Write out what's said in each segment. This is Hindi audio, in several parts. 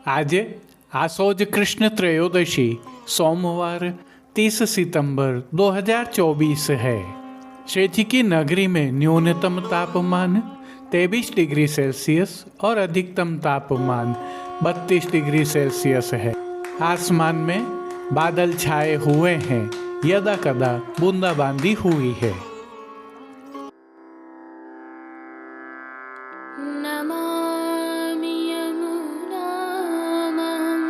આજે आसोज कृष्ण त्रयोदशी सोमवार 30 सितंबर 2024 है। श्री जी की नगरी में न्यूनतम तापमान 23 डिग्री सेल्सियस और अधिकतम तापमान 32 डिग्री सेल्सियस है। आसमान में बादल छाए हुए हैं, यदा कदा बूंदाबांदी हुई है। नमामि यमुनामहं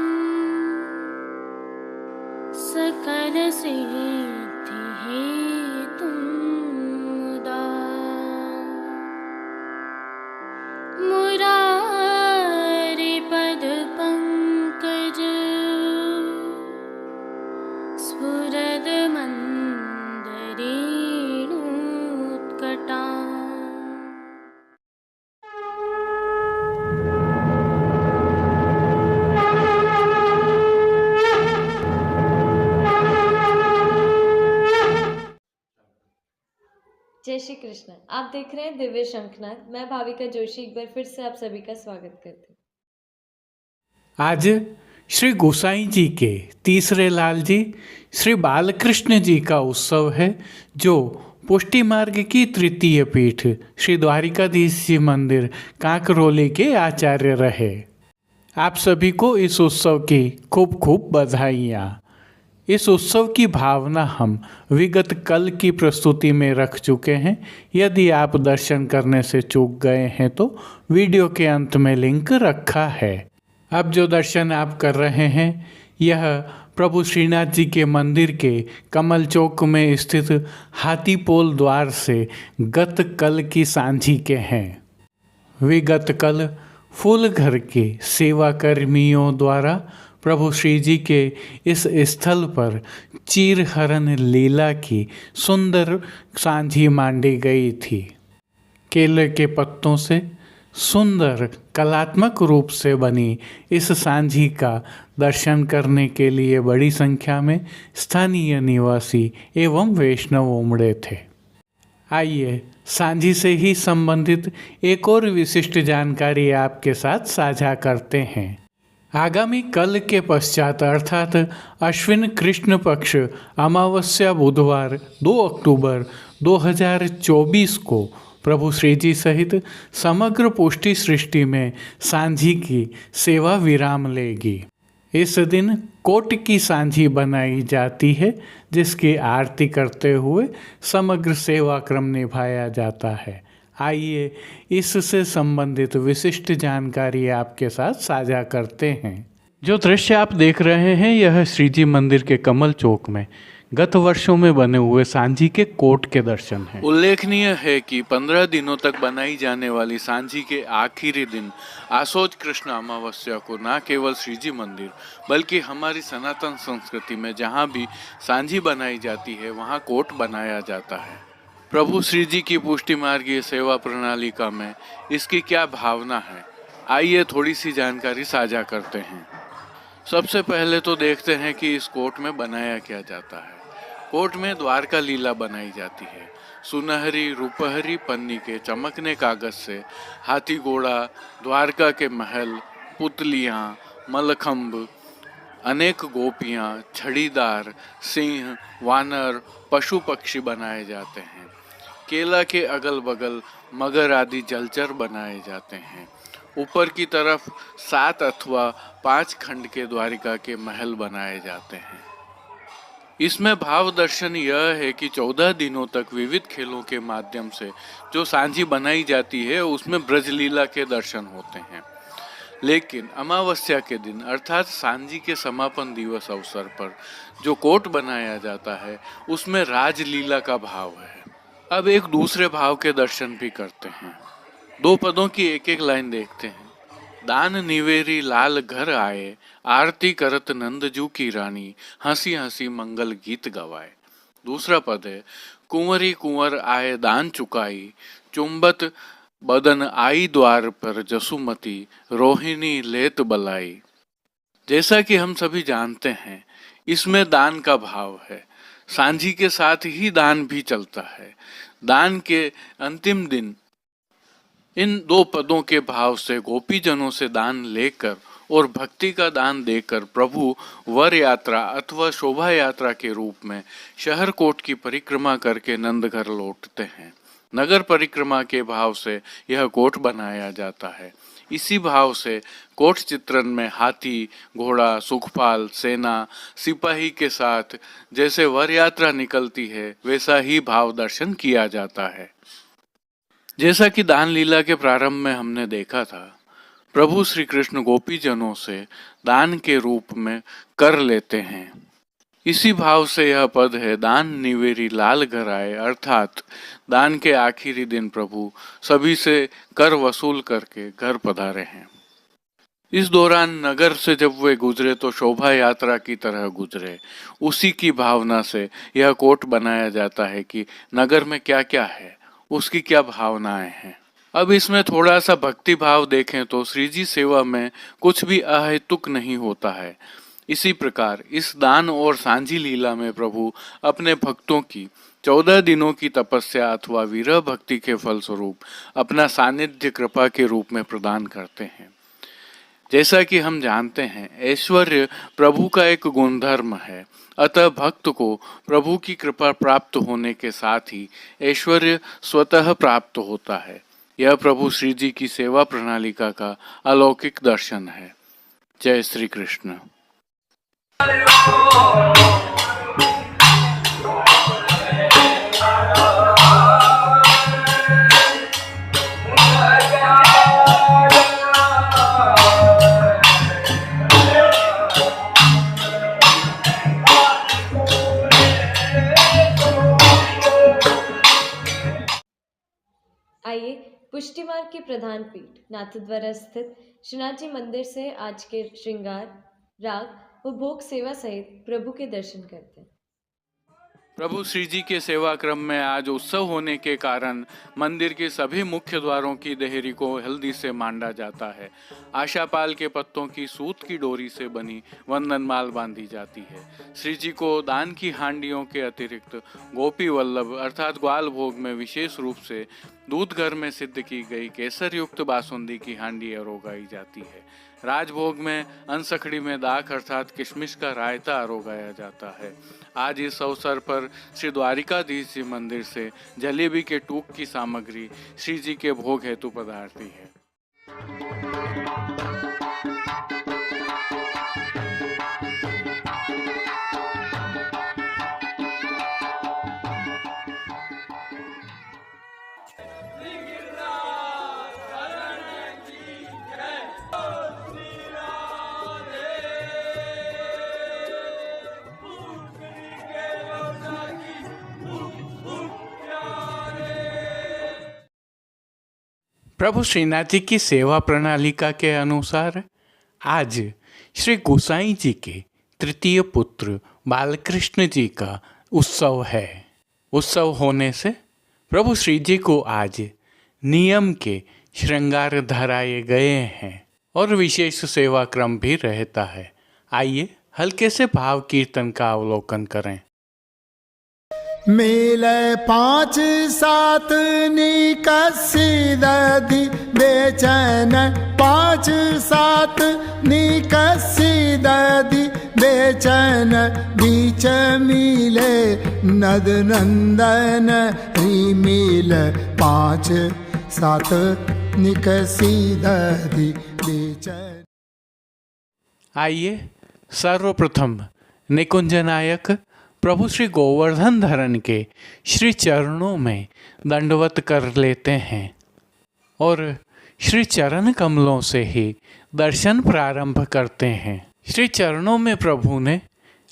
सकलसिद्धिहेतुं मुदा मुरारिपदपङ्कज स्फुरदमन्दरेणुत्कटा। जय श्री कृष्ण। आप देख रहे हैं दिव्य शंखनाद। मैं भाविका जोशी एक बार फिर से आप सभी का स्वागत करती हूँ। आज श्री गोसाई जी के तीसरे लाल जी श्री बालकृष्ण जी का उत्सव है, जो पुष्टि मार्ग की तृतीय पीठ श्री द्वारिकाधीश जी मंदिर कांकरोली के आचार्य रहे। आप सभी को इस उत्सव की खूब खूब बधाइयाँ। इस उत्सव की भावना हम विगत कल की प्रस्तुति में रख चुके हैं। यदि आप दर्शन करने से चूक गए हैं तो वीडियो के अंत में लिंक रखा है। अब जो दर्शन आप कर रहे हैं, यह प्रभु श्रीनाथ जी के मंदिर के कमल चौक में स्थित हाथीपोल द्वार से गत कल की सांझी के हैं। विगत कल फूलघर के सेवा कर्मियों द्वारा प्रभु श्री जी के इस स्थल पर चीरहरण लीला की सुंदर सांझी मांडी गई थी। केले के पत्तों से सुंदर कलात्मक रूप से बनी इस सांझी का दर्शन करने के लिए बड़ी संख्या में स्थानीय निवासी एवं वैष्णव उमड़े थे। आइए सांझी से ही संबंधित एक और विशिष्ट जानकारी आपके साथ साझा करते हैं। आगामी कल के पश्चात अर्थात अश्विन कृष्ण पक्ष अमावस्या बुधवार 2 अक्टूबर 2024 को प्रभु श्री जी सहित समग्र पुष्टि सृष्टि में सांझी की सेवा विराम लेगी। इस दिन कोट की सांझी बनाई जाती है, जिसकी आरती करते हुए समग्र सेवा क्रम निभाया जाता है। आइए इससे संबंधित विशिष्ट जानकारी आपके साथ साझा करते हैं। जो दृश्य आप देख रहे हैं, यह श्री जी मंदिर के कमल चौक में गत वर्षों में बने हुए सांझी के कोट के दर्शन हैं। उल्लेखनीय है कि 15 दिनों तक बनाई जाने वाली सांझी के आखिरी दिन आसोज कृष्ण अमावस्या को न केवल श्री जी मंदिर बल्कि हमारी सनातन संस्कृति में जहाँ भी सांझी बनाई जाती है वहाँ कोट बनाया जाता है। प्रभु श्री जी की पुष्टि मार्गीय सेवा प्रणालिका में इसकी क्या भावना है, आइए थोड़ी सी जानकारी साझा करते हैं। सबसे पहले तो देखते हैं कि इस कोट में बनाया क्या जाता है। कोट में द्वारका लीला बनाई जाती है। सुनहरी रूपहरी पन्नी के चमकने कागज से हाथी घोड़ा, द्वारका के महल, पुतलियाँ, मलखम्ब, अनेक गोपियाँ, छड़ीदार, सिंह, वानर, पशु पक्षी बनाए जाते हैं। केला के अगल बगल मगर आदि जलचर बनाए जाते हैं। ऊपर की तरफ 7 अथवा 5 खंड के द्वारिका के महल बनाए जाते हैं। इसमें भाव दर्शन यह है कि 14 दिनों तक विविध खेलों के माध्यम से जो सांझी बनाई जाती है उसमें ब्रजलीला के दर्शन होते हैं। लेकिन अमावस्या के दिन अर्थात सांझी के समापन दिवस अवसर पर जो कोट बनाया जाता है उसमें राजलीला का भाव है। अब एक दूसरे भाव के दर्शन भी करते हैं। 2 पदों की एक एक लाइन देखते हैं। दान निवेरी लाल घर आए, आरती करत नंदजू की रानी, हंसी हंसी मंगल गीत गवाए। दूसरा पद है, कुंवरी कुंवर आए दान चुकाई, चुंबत बदन आई द्वार पर जसुमती, रोहिणी लेत बलाई। जैसा कि हम सभी जानते हैं, इसमें दान का भाव है। सांझी के साथ ही दान भी चलता है। दान के अंतिम दिन इन 2 पदों के भाव से गोपीजनों से दान लेकर और भक्ति का दान देकर प्रभु वर यात्रा अथवा शोभा यात्रा के रूप में शहर कोट की परिक्रमा करके नंदघर लौटते हैं। नगर परिक्रमा के भाव से यह कोट बनाया जाता है। इसी भाव से कोट चित्रण में हाथी, घोड़ा, सुखपाल, सेना, सिपाही के साथ जैसे वर यात्रा निकलती है वैसा ही भाव दर्शन किया जाता है। जैसा कि दान लीला के प्रारंभ में हमने देखा था, प्रभु श्री कृष्ण गोपीजनों से दान के रूप में कर लेते हैं। इसी भाव से यह पद है, दान निवेरी लाल घर आए, अर्थात दान के आखिरी दिन प्रभु सभी से कर वसूल करके घर पधारे हैं। इस दौरान नगर से जब वे गुजरे तो शोभा यात्रा की तरह गुजरे। उसी की भावना से यह कोट बनाया जाता है कि नगर में क्या क्या है, उसकी क्या भावनाएं हैं। अब इसमें थोड़ा सा भक्ति भाव देखें तो श्री जी सेवा में कुछ भी अहेतुक नहीं होता है। इसी प्रकार इस दान और सांझी लीला में प्रभु अपने भक्तों की 14 दिनों की तपस्या अथवा विरह भक्ति के फलस्वरूप अपना सानिध्य कृपा के रूप में प्रदान करते हैं। जैसा कि हम जानते हैं, ऐश्वर्य प्रभु का एक गुणधर्म है, अतः भक्त को प्रभु की कृपा प्राप्त होने के साथ ही ऐश्वर्य स्वतः प्राप्त होता है। यह प्रभु श्री जी की सेवा प्रणालिका का अलौकिक दर्शन है। जय श्री कृष्ण। आइए पुष्टि मार्ग के प्रधान पीठ नाथद्वारा स्थित श्रीनाथ जी मंदिर से आज के श्रृंगार, राग व भोग सेवा सहित प्रभु के दर्शन करते हैं। प्रभु श्री जी के सेवा क्रम में आज उत्सव होने के कारण मंदिर के सभी मुख्य द्वारों की देहरी को हल्दी से मांडा जाता है। आशापाल के पत्तों की सूत की डोरी से बनी वंदनमाल बांधी जाती है। श्री जी को दान की हांडियों के अतिरिक्त गोपी वल्लभ अर्थात ग्वाल भोग में विशेष रूप से दूध घर में सिद्ध की गई केसर युक्त बासुंदी की हांडी अरोगाई जाती है। राजभोग में अनसखड़ी में दाख अर्थात किशमिश का रायता अरोगाया जाता है। आज इस अवसर पर श्री द्वारिकाधीश जी मंदिर से जलेबी के टूक की सामग्री श्री जी के भोग हेतु पधारती है। प्रभु श्रीनाथ जी की सेवा प्रणालिका के अनुसार आज श्री गोसाई जी के तृतीय पुत्र बालकृष्ण जी का उत्सव है। उत्सव होने से प्रभु श्री जी को आज नियम के श्रृंगार धराए गए हैं और विशेष सेवा क्रम भी रहता है। आइए हल्के से भाव कीर्तन का अवलोकन करें। मिले 5-7 निकसी दधी बेचैन, 5-7 निकसी दधी बेचैन, बीच मिले नद नंदन री मिल, 5-7 निकसी दधी बेचैन। आइए सर्वप्रथम निकुंज नायक प्रभु श्री गोवर्धन धरन के श्री चरणों में दंडवत कर लेते हैं और श्री चरण कमलों से ही दर्शन प्रारंभ करते हैं। श्री चरणों में प्रभु ने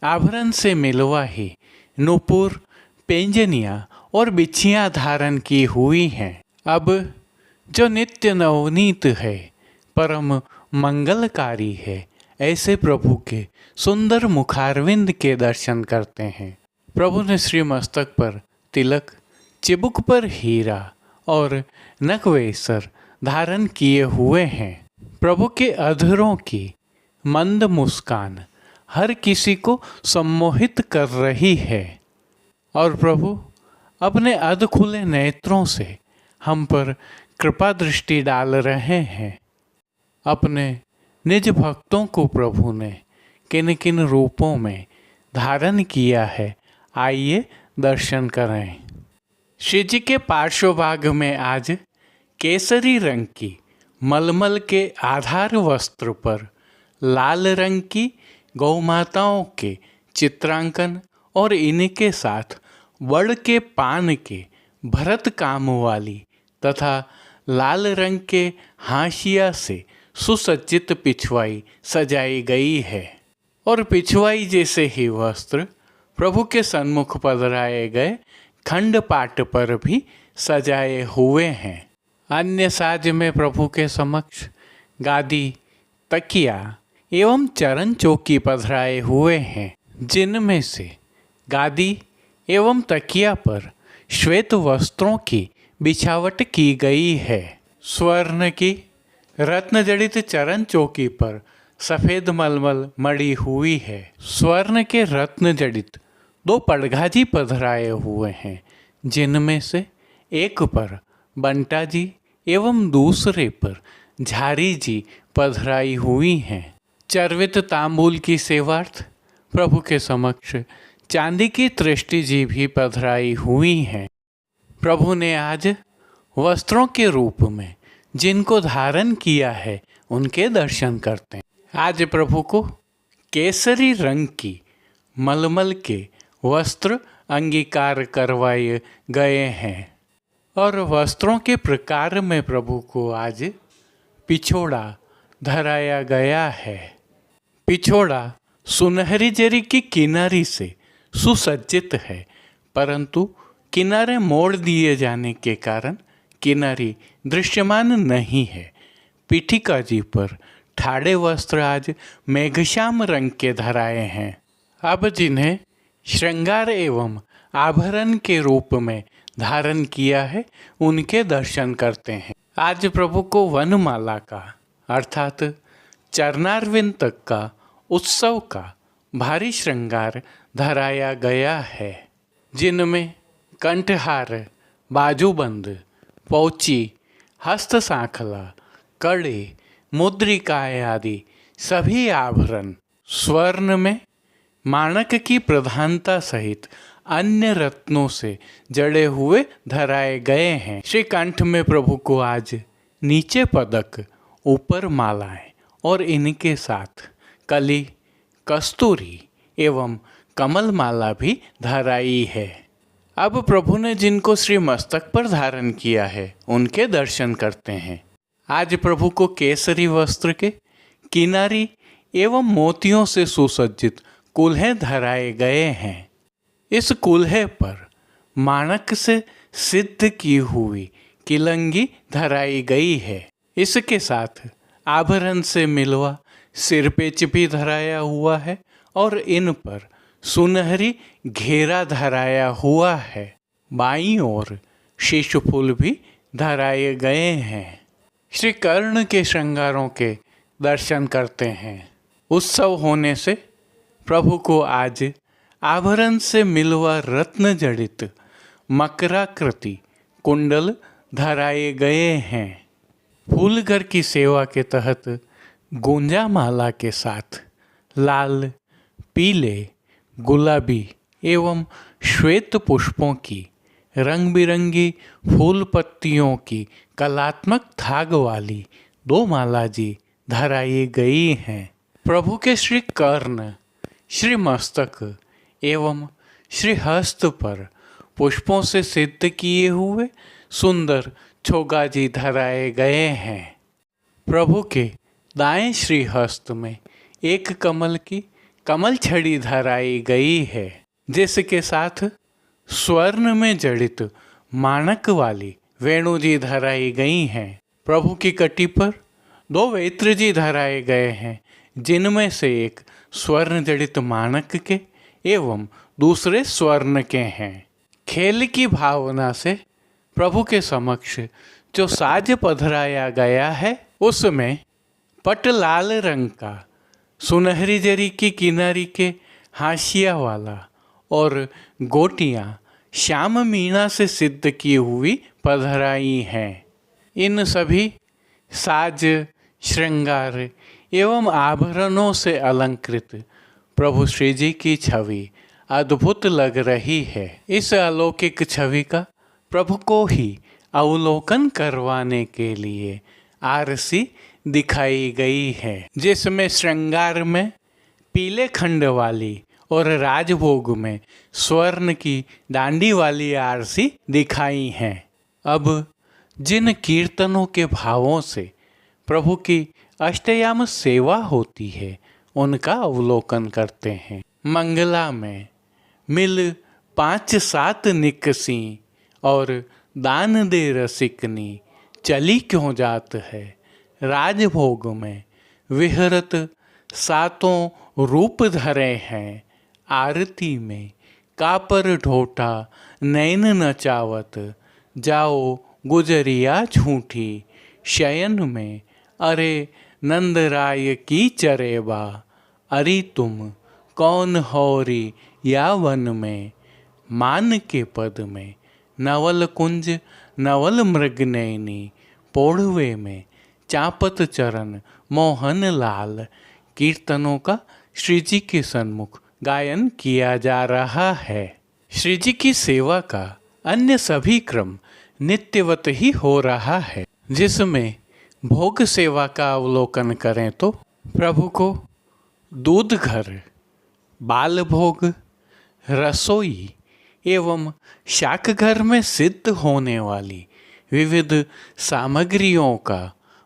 आभरण से मिलवाही नूपुर, पेंजनिया और बिछियाँ धारण की हुई हैं। अब जो नित्य नवनीत है, परम मंगलकारी है, ऐसे प्रभु के सुंदर मुखारविंद के दर्शन करते हैं। प्रभु ने श्री मस्तक पर तिलक, चिबुक पर हीरा और नकवेसर धारण किए हुए हैं। प्रभु के अधरों की मंद मुस्कान हर किसी को सम्मोहित कर रही है और प्रभु अपने अध खुले नेत्रों से हम पर कृपा दृष्टि डाल रहे हैं। अपने निज भक्तों को प्रभु ने किन किन रूपों में धारण किया है, आइए दर्शन करें। श्री जी के पार्श्वभाग में आज केसरी रंग की मलमल के आधार वस्त्र पर लाल रंग की गौ माताओं के चित्रांकन और इनके साथ वड़ के पान के भरत काम वाली तथा लाल रंग के हाशिया से सुसज्जित पिछवाई सजाई गई है और पिछवाई जैसे ही वस्त्र प्रभु के सन्मुख पधराए गए खंड पाट पर भी सजाए हुए हैं। अन्य साज में प्रभु के समक्ष गादी, तकिया एवं चरण चौकी पधराए हुए हैं, जिनमें से गादी एवं तकिया पर श्वेत वस्त्रों की बिछावट की गई है। स्वर्ण की रत्न जड़ित चरण चौकी पर सफ़ेद मलमल मड़ी हुई है। स्वर्ण के रत्न जड़ित 2 पड़घाजी पधराए हुए हैं, जिनमें से एक पर बंटा जी एवं दूसरे पर झारी जी पधराई हुई हैं। चर्वित तांबूल की सेवार्थ प्रभु के समक्ष चांदी की तृष्टि जी भी पधराई हुई हैं। प्रभु ने आज वस्त्रों के रूप में जिनको धारण किया है उनके दर्शन करते हैं। आज प्रभु को केसरी रंग की मलमल के वस्त्र अंगीकार करवाए गए हैं और वस्त्रों के प्रकार में प्रभु को आज पिछोड़ा धराया गया है। पिछोड़ा सुनहरी जरी की किनारी से सुसज्जित है, परंतु किनारे मोड़ दिए जाने के कारण किनारी दृश्यमान नहीं है। पीठिका जी पर ठाड़े वस्त्र आज मेघश्याम रंग के धराए हैं। अब जिन्हें श्रृंगार एवं आभरण के रूप में धारण किया है उनके दर्शन करते हैं। आज प्रभु को वनमाला का अर्थात चरणारविंद तक का उत्सव का भारी श्रृंगार धराया गया है, जिनमें कंठहार, बाजूबंद, पौची, हस्त सांखला, कड़े, मुद्रिकाएँ आदि सभी आभरण स्वर्ण में माणक की प्रधानता सहित अन्य रत्नों से जड़े हुए धराए गए हैं। श्री कंठ में प्रभु को आज नीचे पदक, ऊपर मालाएं और इनके साथ कली, कस्तूरी एवं कमल माला भी धराई है। अब प्रभु ने जिनको श्री मस्तक पर धारण किया है उनके दर्शन करते हैं। आज प्रभु को केसरी वस्त्र के किनारी एवं मोतियों से सुसज्जित कुल्हें धराए गए हैं। इस कुल्हे पर माणक से सिद्ध की हुई किलंगी धराई गई है। इसके साथ आभरण से मिलवा सिरपेच भी धराया हुआ है और इन पर सुनहरी घेरा धराया हुआ है। बाईं ओर शीश फूल भी धराए गए हैं। श्री कर्ण के श्रृंगारों के दर्शन करते हैं। उत्सव होने से प्रभु को आज आभरण से मिलवा रत्न जड़ित मकराकृति कुंडल धराए गए हैं। फूलघर की सेवा के तहत गुंजा माला के साथ लाल, पीले, गुलाबी एवं श्वेत पुष्पों की रंग बिरंगी फूल पत्तियों की कलात्मक थाग वाली 2 माला जी धराई गई हैं। प्रभु के श्री कर्ण, श्री मस्तक एवं श्री हस्त पर पुष्पों से सिद्ध किए हुए सुंदर छोगाजी धराए गए हैं। प्रभु के दाएं श्री हस्त में एक कमल की कमल छड़ी धराई गई है, जिसके साथ स्वर्ण में जड़ित माणक वाली वेणु जी धराई गई हैं। प्रभु की कटी पर 2 वेत्र जी धराए गए हैं, जिनमें से एक स्वर्ण जड़ित माणक के एवं दूसरे स्वर्ण के हैं। खेल की भावना से प्रभु के समक्ष जो साज पधराया गया है उसमें पट लाल रंग का सुनहरी जरी की किनारी के हाशिया वाला और गोटियां श्याम मीना से सिद्ध की हुई पधराई हैं। इन सभी साज, श्रृंगार एवं आभरणों से अलंकृत प्रभु श्री जी की छवि अद्भुत लग रही है। इस अलौकिक छवि का प्रभु को ही अवलोकन करवाने के लिए आरसी दिखाई गई है, जिसमें श्रृंगार में पीले खंड वाली और राजभोग में स्वर्ण की डांडी वाली आरसी दिखाई हैं। अब जिन कीर्तनों के भावों से प्रभु की अष्टयाम सेवा होती है उनका अवलोकन करते हैं। मंगला में मिल 5-7 निकसी और दान दे रसिकनी चली क्यों जात है। राजभोग में विहरत 7 रूप धरे हैं। आरती में कापर ढोटा नैन नचावत जाओ गुजरिया झूठी। शयन में अरे नंदराय की चरेबा अरे तुम कौन होरी या वन में। मान के पद में नवल कुंज नवल मृगनयनी पोढ़वे में चापत चरण मोहन लाल। कीर्तनों का श्री जी के सन्मुख गायन किया जा रहा है। श्री जी की सेवा का अन्य सभी क्रम नित्यवत ही हो रहा है, जिसमें भोग सेवा का अवलोकन करें तो प्रभु को दूध घर, बाल भोग, रसोई एवं शाक घर में सिद्ध होने वाली विविध सामग्रियों का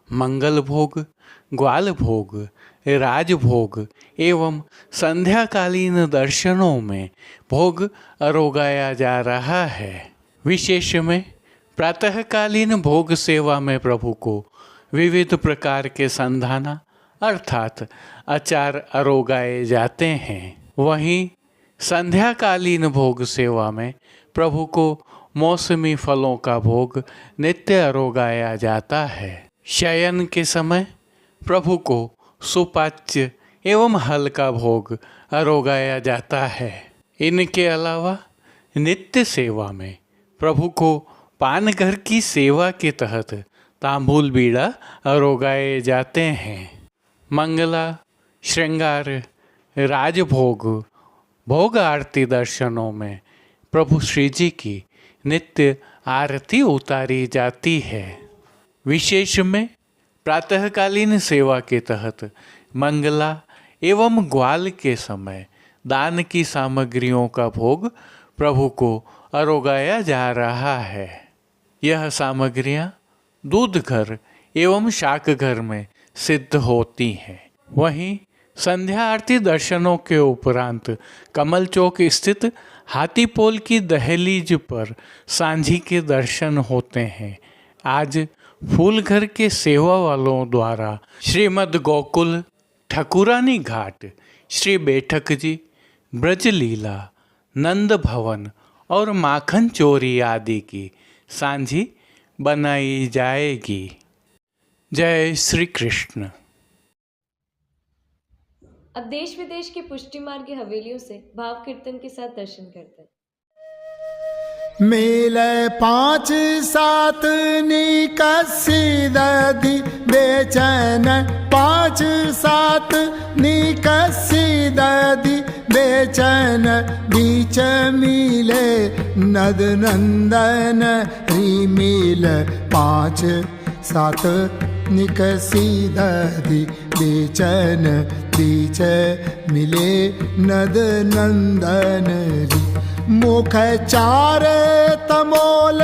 मंगल भोग, ग्वाल भोग, राजभोग एवं संध्याकालीन दर्शनों में भोग अरोगाया जा रहा है। विशेष में प्रातःकालीन भोग सेवा में प्रभु को विविध प्रकार के संधाना अर्थात अचार अरोगाए जाते हैं। वहीं संध्याकालीन भोग सेवा में प्रभु को मौसमी फलों का भोग नित्य अरोगाया जाता है। शयन के समय प्रभु को सुपाच्य एवं हल्का भोग अरोगाया जाता है। इनके अलावा नित्य सेवा में प्रभु को पानघर की सेवा के तहत तांबूल बीड़ा अरोगाए जाते हैं। मंगला, श्रृंगार, राजभोग, भोग आरती दर्शनों में प्रभु श्री जी की नित्य आरती उतारी जाती है। विशेष में प्रातःकालीन सेवा के तहत मंगला एवं ग्वाल के समय दान की सामग्रियों का भोग प्रभु को अरोगाया जा रहा है। यह सामग्रियां दूध घर एवं शाक घर में सिद्ध होती हैं। वहीं संध्या आरती दर्शनों के उपरांत कमल चौक स्थित हाथीपोल की दहलीज पर सांझी के दर्शन होते हैं। आज फूलघर के सेवा वालों द्वारा श्रीमद् गोकुल, ठकुरानी घाट, श्री बैठक जी, ब्रजलीला, नंद भवन और माखन चोरी आदि की सांझी बनाई जाएगी। जय श्री कृष्ण। अब देश विदेश की पुष्टि मार्ग की हवेलियों से भाव कीर्तन के साथ दर्शन करते हैं। मेले 5-7 निकसी दधि बेचैन 5-7 निकसी दधि बेचैन बीच मिले नद नंदन री मिल 5-7 निकसी दधि बेचैन बीच मिले नद नंदन री। मुख 4 तमोल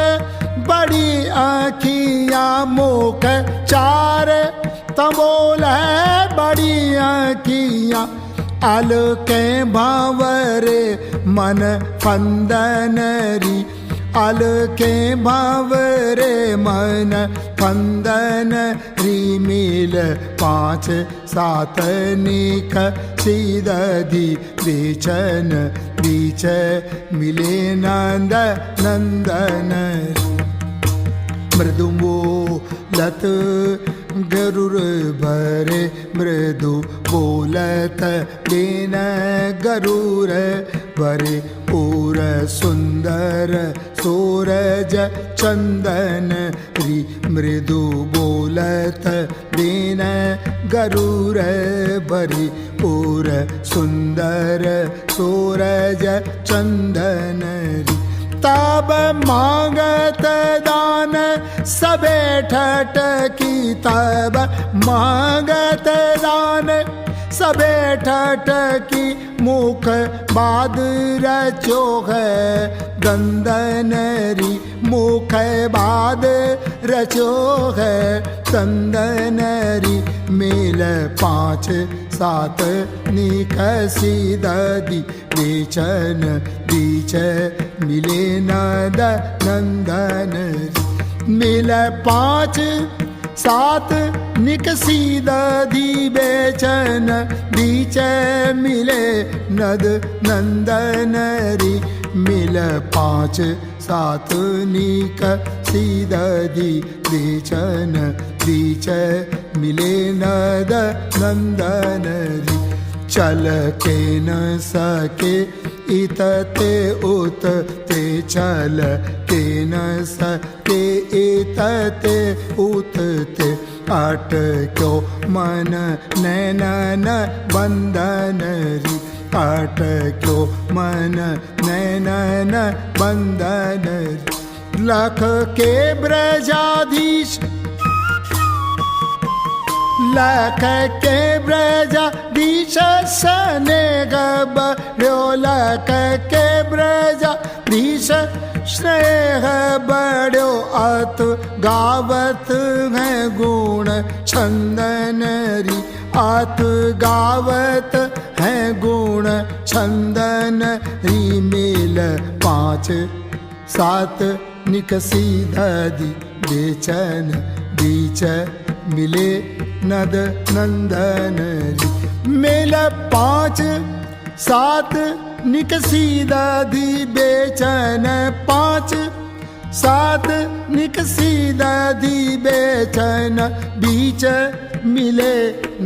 बड़ी आँखियाँ, मुख 4 तमोल है बड़ी आँखियाँ। अल के भावरे मन फंदन री, अल के भावरे मन फंदन री मिल 5-7 निक सीदधि बेचन बीच मिले नंद नंदन। मृदु बोलत गरुर भरे मृदु बोलत बेन गरुर भरे पूर सुंदर सूरज चंदन री मृदु बोलत दीन गरुर बरी पूर सुंदर सूरज चंदनरी तब मांगत दान सबे ठटकी तब मांगत दान सबे ठटकी मुख बाद रचो है दंदनरी मुख बाद रचो है दंदनरी मेल 5 7 निकसी ददी बेचन बीच मिले नद नंदनरी मिल 5 7 निकसी ददी बेचन बीच मिले नद नंदनरी मिल 5 7 निकसी ददी बेचन बीच मिले नद नंदनरी चल के न सके इतते उतते चल के न सके इतते उतते अटक्यो मन नैनन बंदनरी अटक्यो मन नैनन बंदनरी लख के ब्रजाधीश लख के ब्रजाधीश स्नेह बड़ो लख के ब्रजाधीश स्नेह बड़ो अत गावत है गुण छंदनरी अत गावत है गुण छंदनरी मेल 5 7 निकसी ददी बेचन बीच मिले नद नंदनरी मेल 5 7 निकसी ददी बेचन 5 7 निकसी ददी बेचन बीच मिले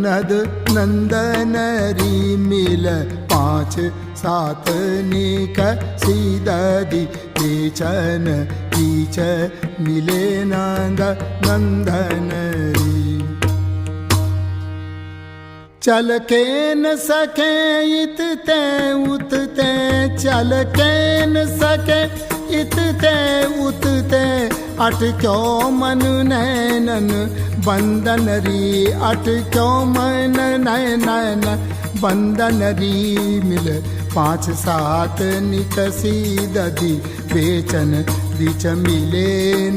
नद नंदनरी मिल 5 7 निकसी ददी बेचन बीच मिले नद नंदनरी चल के न सके इतते उतते चल के न सके इतते उतते अटक्यो मन नैनन बंदनरी अटक्यो मन नैनन बंदनरी मिल 5 7 निकसी ददी बेचन बीच मिले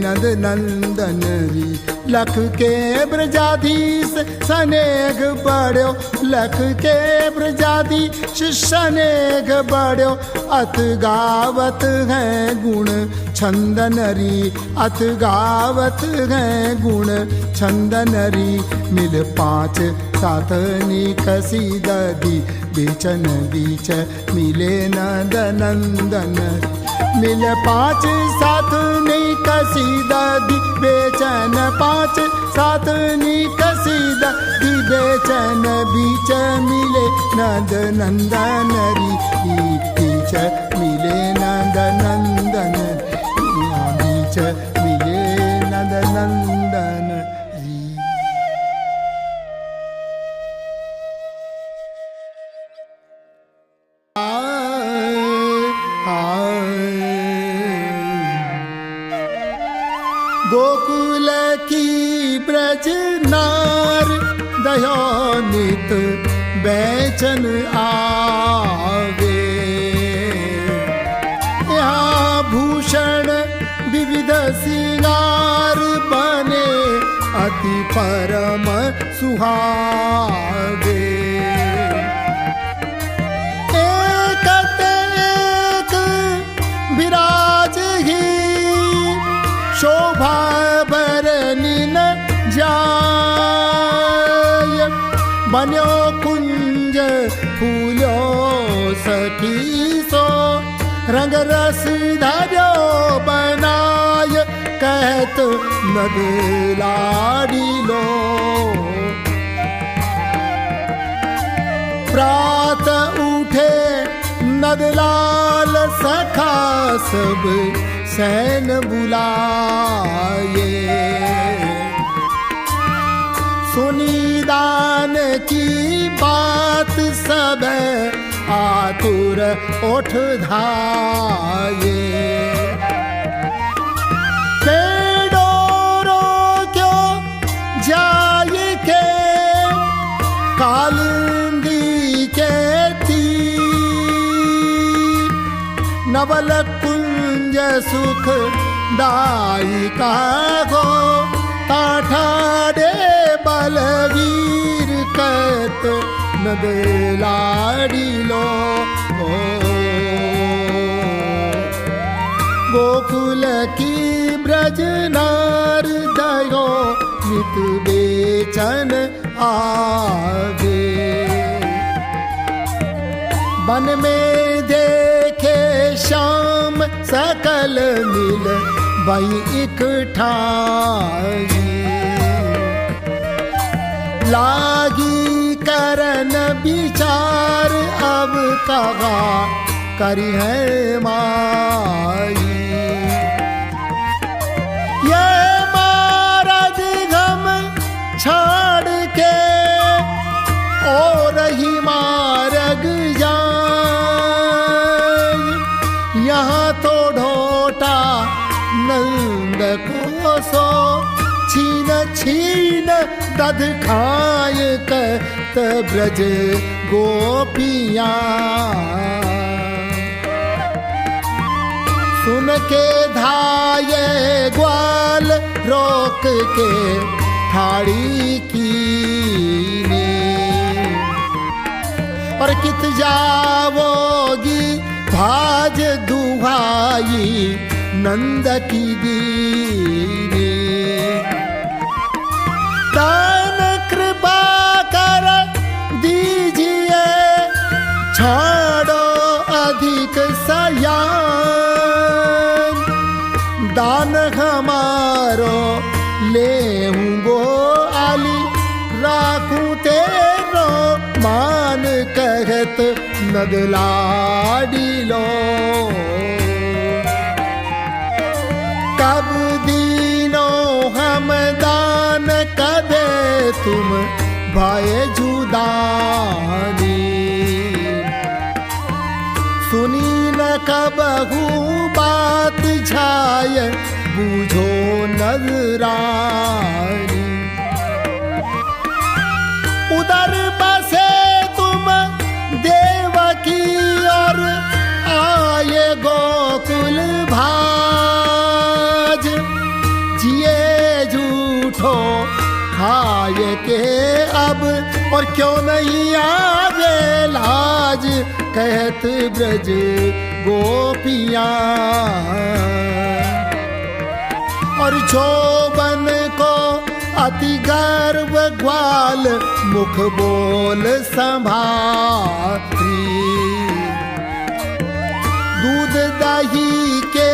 नद नंदनरी लख के ब्रजाधीश स्नेह बड़ो लख के ब्रजाधीश स्नेह बड़ो अत गावत है गुण छंदनरी अत गावत है गुण छंदनरी मिल 5 7 निकसी ददी बेचन बीच मिले नद नंदनरी मिल 5 7 निकसी ददी बेचन 5 7 निकसी ददी बेचन बीच मिले नद नंदनरी बीच मिले नद नंदनरी बीच मिले नद नंदनरी गोकुल की ब्रज नार दयानित बेचन आवे यहाँ भूषण विविध सिंगार बने अति परम सुहावे एक विराज ही शोभा बरनी न जाय बन्यो कुंज फूलो सखी सो रंग रस धर्यो बनाय कहत नद लाडी लो प्रात उठे नदलाल सखा सब सैन बुलाए सुनी दान की बात सब आतुर उठ धाये। डोरो क्यों जाय के कालिंदी के तीर, नवल कुंज सुख दायिका गो ताठाडे बलवीर कत नद लाडिलो। गोकुल की ब्रज नार दयो नित बेचन आगे। वन में देखे श्याम सकल मिल वही इकठाई। लागी करन विचार अब कहा करी है माई। ये मारद गम छाड़ के और ही मारग जाए। यहाँ तो ढोटा नंद को सो छीन छीन दध खाए कत ब्रज गोपियाँ। सुन के धाये ग्वाल रोक के ठाड़ी कीने। और कित जावोगी भाज दुहाई नंद की दीने। दान कृपा कर दीजिए छाड़ो अधिक सयान। दान हमारो लेऊंगो आली राखूं तेरो मान कहत नद लाडिलो। कब दीनो हम दान कदे तुम भाई जुदानी। सुनी न कबहू बात झाय बूझो नजरानी। उधर बसे तुम देवकी और आए गोकुल भाज। जिए झूठो खाए के अब और क्यों नहीं आवे लाज कहत ब्रज गोपियाँ। और जोबन को अति गर्व ग्वाल मुख बोल संभारी। दूध दही के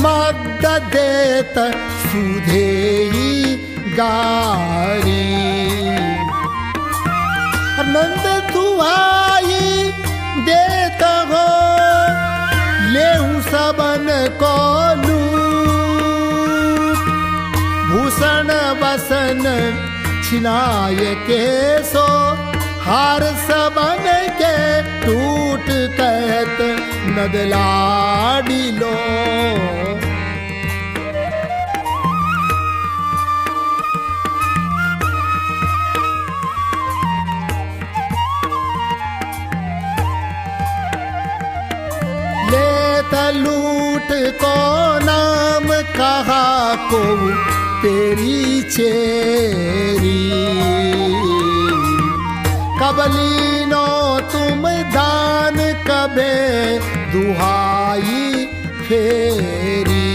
मद देत सुधे ही गारी। नंद दुहाई देत हो लेहूं सबन को लूट। भूषण वसन छिनाय के सो हार सबन के टूट कहत नद लाडिलो। लूट को नाम कहा को तेरी चेरी। कबलीनो तुम दान कबे दुहाई फेरी।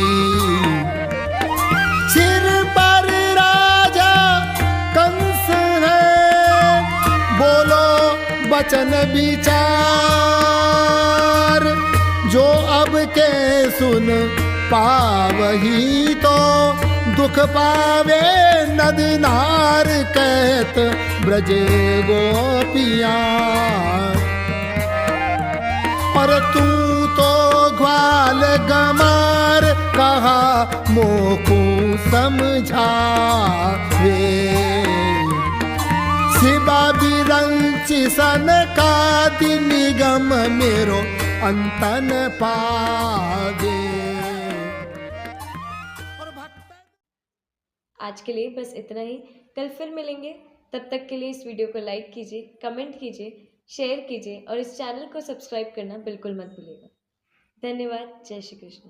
सिर पर राजा कंस है बोलो वचन विचार। जो अब के सुन पावही तो दुख पावे नद नार कहत ब्रज गोपियाँ। और तू तो ग्वाल गमार कहा मोको समझावे। कंचि सनकादि निगम मेरो अंतन पावे। आज के लिए बस इतना ही। कल फिर मिलेंगे। तब तक के लिए इस वीडियो को लाइक कीजिए, कमेंट कीजिए, शेयर कीजिए और इस चैनल को सब्सक्राइब करना बिल्कुल मत भूलिएगा। धन्यवाद। जय श्री कृष्ण।